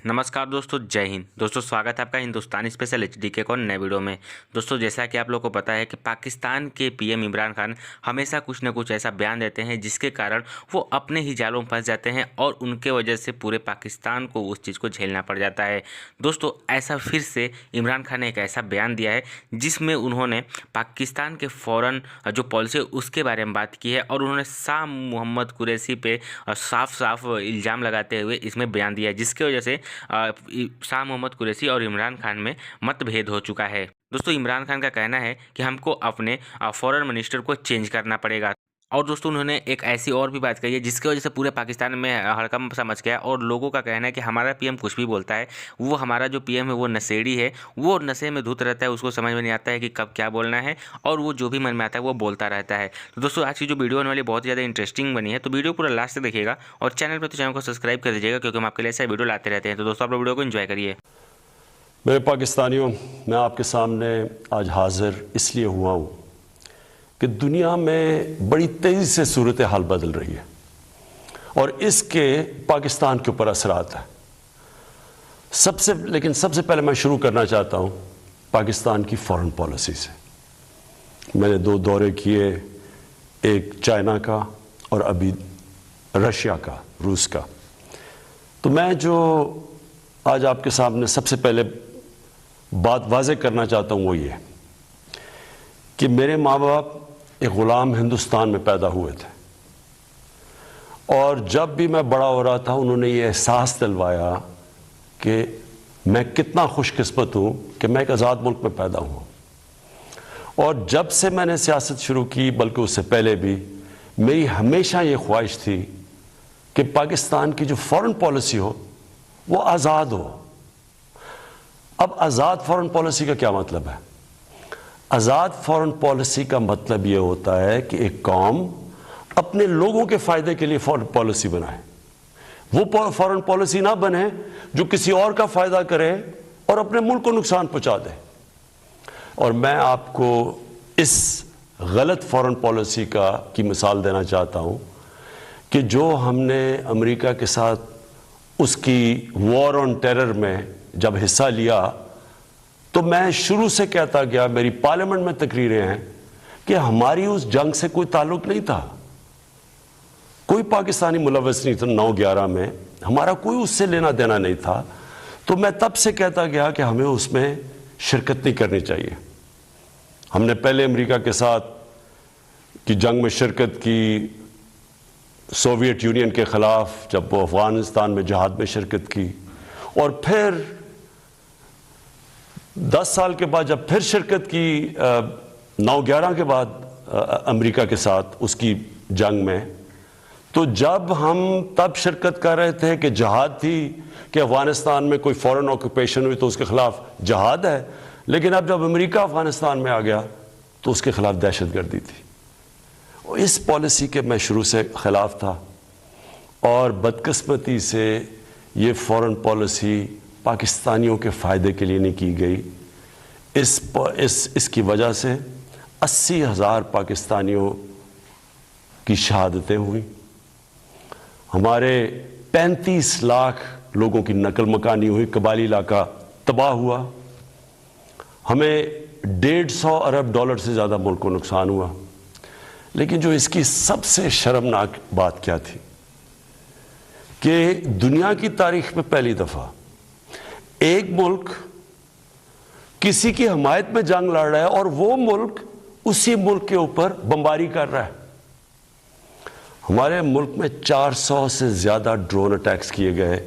नमस्कार दोस्तों, जय हिंद। दोस्तों स्वागत है आपका हिंदुस्तानी स्पेशल एचडी के को नए वीडियो में। दोस्तों जैसा कि आप लोगों को पता है कि पाकिस्तान के पीएम इमरान खान हमेशा कुछ न कुछ ऐसा बयान देते हैं जिसके कारण वो अपने ही जालों में फंस जाते हैं और उनके वजह से पूरे पाकिस्तान को उस चीज़ को झेलना पड़ जाता है। दोस्तों ऐसा फिर से इमरान खान ने एक ऐसा बयान दिया है जिसमें उन्होंने पाकिस्तान के फॉरेन जो पॉलिसी है उसके बारे में बात की है और उन्होंने शाह मोहम्मद कुरैशी पे साफ साफ इल्ज़ाम लगाते हुए इसमें बयान दिया है, जिसकी वजह से शाह मोहम्मद कुरैशी और इमरान खान में मतभेद हो चुका है। दोस्तों इमरान खान का कहना है कि हमको अपने फॉरेन मिनिस्टर को चेंज करना पड़ेगा। और दोस्तों उन्होंने एक ऐसी और भी बात कही है जिसकी वजह से पूरे पाकिस्तान में हड़कंप सा मच गया और लोगों का कहना है कि हमारा पीएम कुछ भी बोलता है, वो हमारा जो पीएम है वो नशेड़ी है, वो नशे में धुत रहता है, उसको समझ में नहीं आता है कि कब क्या बोलना है और वो जो भी मन में आता है वो बोलता रहता है। तो दोस्तों आज की जो वीडियो होने वाली बहुत ज़्यादा इंटरेस्टिंग बनी है, तो वीडियो पूरा लास्ट तक देखिएगा और चैनल पर तो चैनल को सब्सक्राइब कर दीजिएगा क्योंकि हम आपके लिए ऐसा वीडियो लाते रहते हैं। तो दोस्तों आप वीडियो को एंजॉय करिए। मेरे पाकिस्तानियों, मैं आपके सामने आज हाजिर इसलिए हुआ हूँ कि दुनिया में बड़ी तेज़ी से सूरत हाल बदल रही है और इसके पाकिस्तान के ऊपर असरात है। सबसे पहले मैं शुरू करना चाहता हूँ पाकिस्तान की फॉरेन पॉलिसी से। मैंने 2 दौरे किए, एक चाइना का और अभी रशिया का, रूस का। तो मैं जो आज आपके सामने सबसे पहले बात वाज़े करना चाहता हूँ वो ये कि मेरे माँ बाप एक ग़ुलाम हिंदुस्तान में पैदा हुए थे और जब भी मैं बड़ा हो रहा था उन्होंने ये एहसास दिलवाया कि मैं कितना खुशकिस्मत हूँ कि मैं एक आज़ाद मुल्क में पैदा हुआ। और जब से मैंने सियासत शुरू की, बल्कि उससे पहले भी, मेरी हमेशा ये ख्वाहिश थी कि पाकिस्तान की जो फॉरेन पॉलिसी हो वो आज़ाद हो। अब आज़ाद फॉरेन पॉलिसी का क्या मतलब है? आज़ाद फॉरेन पॉलिसी का मतलब ये होता है कि एक कौम अपने लोगों के फ़ायदे के लिए फॉरेन पॉलिसी बनाए। वो फॉरेन पॉलिसी ना बने जो किसी और का फ़ायदा करे और अपने मुल्क को नुकसान पहुंचा दे। और मैं आपको इस गलत फॉरेन पॉलिसी की मिसाल देना चाहता हूं कि जो हमने अमेरिका के साथ उसकी वॉर ऑन टेरर में जब हिस्सा लिया तो मैं शुरू से कहता गया, मेरी पार्लियामेंट में तकरीरें हैं कि हमारी उस जंग से कोई ताल्लुक नहीं था, कोई पाकिस्तानी मुलव्वस नहीं था। 9/11 में हमारा कोई उससे लेना देना नहीं था। तो मैं तब से कहता गया कि हमें उसमें शिरकत नहीं करनी चाहिए। हमने पहले अमेरिका के साथ की जंग में शिरकत की, सोवियत यूनियन के ख़िलाफ़ जब वो अफ़गानिस्तान में जहाद में शिरकत की, और फिर 10 साल के बाद जब फिर शिरकत की 9/11 के बाद अमेरिका के साथ उसकी जंग में। तो जब हम तब शिरकत कर रहे थे कि जहाद थी कि अफ़गानिस्तान में कोई फॉरेन ऑक्यूपेशन हुई तो उसके ख़िलाफ़ जहाद है, लेकिन अब जब अमेरिका अफ़गानिस्तान में आ गया तो उसके ख़िलाफ़ दहशतगर्दी थी। और इस पॉलिसी के मैं शुरू से ख़िलाफ़ था और बदकिस्मती से ये फॉरेन पॉलिसी पाकिस्तानियों के फ़ायदे के लिए नहीं की गई। इसकी वजह से 80,000 पाकिस्तानियों की शहादतें हुई, हमारे 35 लाख लोगों की नकल मकानी हुई, कबायली इलाका तबाह हुआ, हमें $150 अरब से ज़्यादा मुल्क को नुकसान हुआ। लेकिन जो इसकी सबसे शर्मनाक बात क्या थी कि दुनिया की तारीख में पहली दफ़ा एक मुल्क किसी की हमायत में जंग लड़ रहा है और वो मुल्क उसी मुल्क के ऊपर बमबारी कर रहा है। हमारे मुल्क में 400 से ज़्यादा ड्रोन अटैक्स किए गए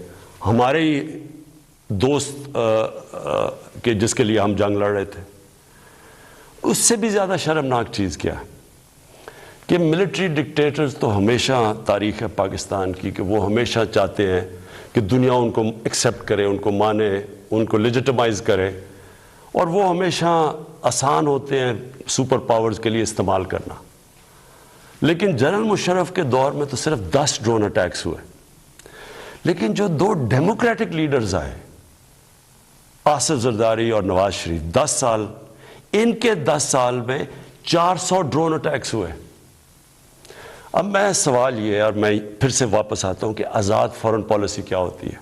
हमारे ही दोस्त के जिसके लिए हम जंग लड़ रहे थे। उससे भी ज़्यादा शर्मनाक चीज़ क्या है कि मिलिट्री डिक्टेटर्स तो हमेशा तारीख़ है पाकिस्तान की कि वो हमेशा चाहते हैं कि दुनिया उनको एक्सेप्ट करे, उनको माने, उनको लेजिटिमाइज़ करे, और वो हमेशा आसान होते हैं सुपर पावर्स के लिए इस्तेमाल करना। लेकिन जनरल मुशर्रफ के दौर में तो सिर्फ 10 ड्रोन अटैक्स हुए, लेकिन जो 2 डेमोक्रेटिक लीडर्स आए, आसिफ जरदारी और नवाज शरीफ, 10 साल, इनके 10 साल में 400 ड्रोन अटैक्स हुए। अब मैं सवाल ये, और मैं फिर से वापस आता हूँ कि आज़ाद फॉरेन पॉलिसी क्या होती है?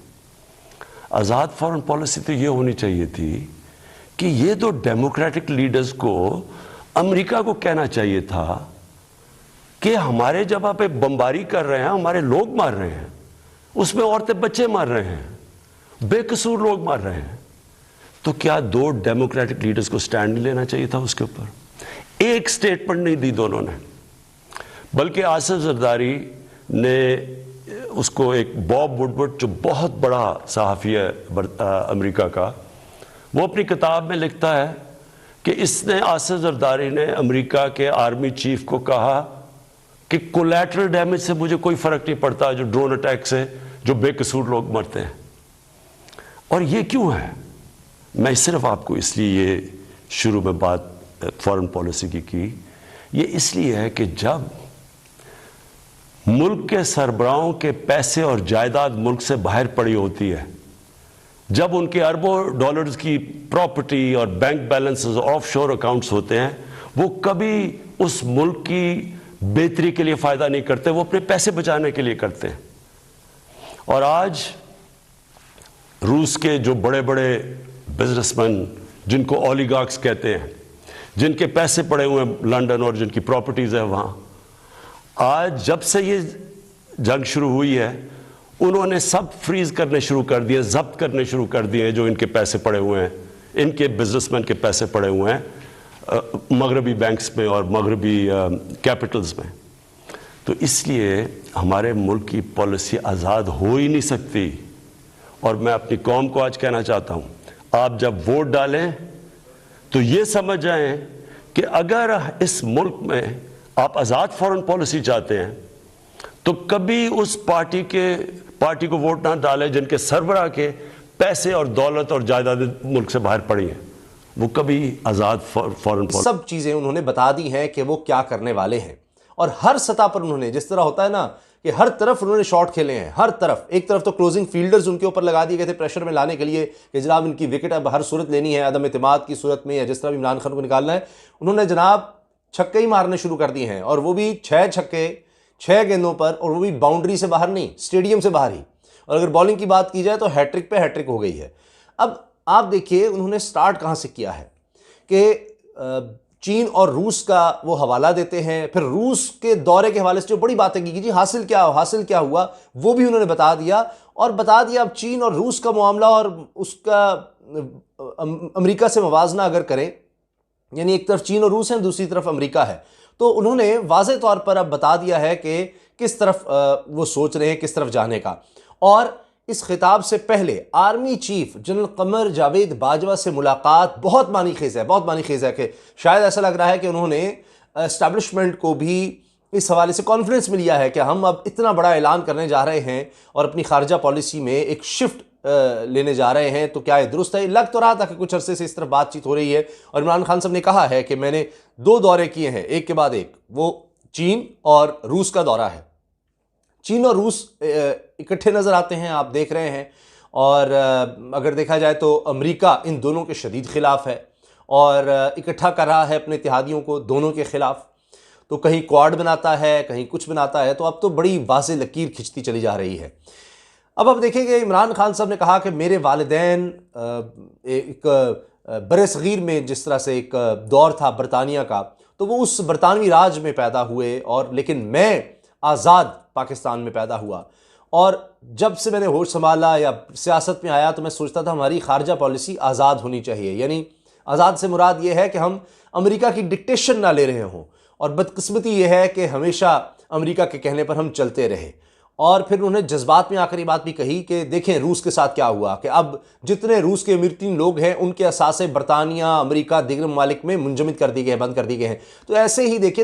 आज़ाद फॉरेन पॉलिसी तो ये होनी चाहिए थी कि ये दो डेमोक्रेटिक लीडर्स को अमेरिका को कहना चाहिए था कि हमारे जब आप बमबारी कर रहे हैं, हमारे लोग मार रहे हैं, उसमें औरतें बच्चे मार रहे हैं, बेकसूर लोग मार रहे हैं, तो क्या दो डेमोक्रेटिक लीडर्स को स्टैंड नहीं लेना चाहिए था उसके ऊपर? एक स्टेटमेंट नहीं दी दोनों ने, बल्कि आसिफ जरदारी ने उसको, एक बॉब वुडवर्ड जो बहुत बड़ा सहाफ़ी है अमेरिका का, वो अपनी किताब में लिखता है कि इसने, आसिफ जरदारी ने अमेरिका के आर्मी चीफ को कहा कि कोलैटरल डैमेज से मुझे कोई फ़र्क नहीं पड़ता, जो ड्रोन अटैक से जो बेकसूर लोग मरते हैं। और ये क्यों है? मैं सिर्फ आपको इसलिए ये शुरू में बात फॉरेन पॉलिसी की, ये इसलिए है कि जब मुल्क के सरबराहों के पैसे और जायदाद मुल्क से बाहर पड़ी होती है, जब उनके अरबों डॉलर्स की प्रॉपर्टी और बैंक बैलेंसेस ऑफशोर अकाउंट्स होते हैं, वो कभी उस मुल्क की बेहतरी के लिए फ़ायदा नहीं करते, वो अपने पैसे बचाने के लिए करते हैं। और आज रूस के जो बड़े बड़े बिजनेसमैन, जिनको ओलिगार्क्स कहते हैं, जिनके पैसे पड़े हुए हैं लंदन और जिनकी प्रॉपर्टीज़ है वहाँ, आज जब से ये जंग शुरू हुई है, उन्होंने सब फ्रीज करने शुरू कर दिए, जब्त करने शुरू कर दिए जो इनके पैसे पड़े हुए हैं, इनके बिजनेसमैन के पैसे पड़े हुए हैं मगरबी बैंक्स में और मगरबी कैपिटल्स में। तो इसलिए हमारे मुल्क की पॉलिसी आज़ाद हो ही नहीं सकती। और मैं अपनी कौम को आज कहना चाहता हूँ, आप जब वोट डालें तो ये समझ जाएं कि अगर इस मुल्क में आप आज़ाद फॉरेन पॉलिसी चाहते हैं तो कभी उस पार्टी को वोट ना डालें जिनके सरबराह के पैसे और दौलत और जायदाद मुल्क से बाहर पड़ी हैं, वो कभी आज़ाद फॉरेन पॉलिसी। सब चीज़ें उन्होंने बता दी हैं कि वो क्या करने वाले हैं, और हर सतह पर उन्होंने, जिस तरह होता है ना कि हर तरफ उन्होंने शॉट खेले हैं, हर तरफ। एक तरफ तो क्लोजिंग फील्डर्स उनके ऊपर लगा दिए गए थे प्रेशर में लाने के लिए कि जनाब इनकी विकेट अब हर सूरत लेनी है, अदम इत्मीनाद की सूरत में, या जिस तरह भी इमरान खान को निकालना है। उन्होंने जनाब छक्के ही मारने शुरू कर दिए हैं, और वो भी 6 छक्के 6 गेंदों पर, और वो भी बाउंड्री से बाहर नहीं, स्टेडियम से बाहर ही। और अगर बॉलिंग की बात की जाए तो हैट्रिक पे हैट्रिक हो गई है। अब आप देखिए उन्होंने स्टार्ट कहाँ से किया है कि चीन और रूस का वो हवाला देते हैं, फिर रूस के दौरे के हवाले से जो बड़ी बातें की जी हासिल क्या हुआ वो भी उन्होंने बता दिया। और बता दिया अब चीन और रूस का मामला और उसका अमेरिका से मुवाजना अगर करें, यानी एक तरफ चीन और रूस है, दूसरी तरफ अमेरिका है, तो उन्होंने वाज़े तौर पर अब बता दिया है कि किस तरफ वो सोच रहे हैं, किस तरफ जाने का। और इस खिताब से पहले army chief general Qamar Javed Bajwa से मुलाकात बहुत मानी खेज है कि शायद ऐसा लग रहा है कि उन्होंने एस्टैब्लिशमेंट को भी इस हवाले से कॉन्फिडेंस मिल गया है कि हम अब इतना बड़ा ऐलान करने जा रहे हैं और अपनी खारजा पॉलिसी में एक शिफ्ट लेने जा रहे हैं, तो क्या ये दुरुस्त है? लग तो रहा था कि कुछ अरसे से इस तरफ बातचीत हो रही है। और इमरान खान साहब ने कहा है कि मैंने 2 दौरे किए हैं, एक के बाद एक, वो चीन और रूस का दौरा है। चीन और रूस इकट्ठे नज़र आते हैं, आप देख रहे हैं। और अगर देखा जाए तो अमेरिका इन दोनों के शदीद खिलाफ है और इकट्ठा कर रहा है अपने इत्तेहादियों को दोनों के खिलाफ। तो कहीं क्वाड बनाता है, कहीं कुछ बनाता है, तो अब तो बड़ी वाज़ेह लकीर खिंचती चली जा रही है। अब देखेंगे, इमरान खान साहब ने कहा कि मेरे वालिदैन एक बरसगीर में जिस तरह से एक दौर था बरतानिया का, तो वो उस बरतानवी राज में पैदा हुए, और लेकिन मैं आज़ाद पाकिस्तान में पैदा हुआ। और जब से मैंने होश संभाला या सियासत में आया तो मैं सोचता था हमारी खारजा पॉलिसी आज़ाद होनी चाहिए। यानी आज़ाद से मुराद ये है कि हम अमेरिका की डिक्टेशन ना ले रहे हों, और बदकिस्मती ये है कि हमेशा अमेरिका के कहने पर हम चलते रहे। और फिर उन्होंने जज्बात में आकर ये बात भी कही कि देखें रूस के साथ क्या हुआ, कि अब जितने रूस के अमीरीन लोग हैं उनके असासे बरतानिया, अमेरिका, दीगर ममालिक में मुंजमद कर दिए गए, बंद कर दिए गए हैं। तो ऐसे ही देखिए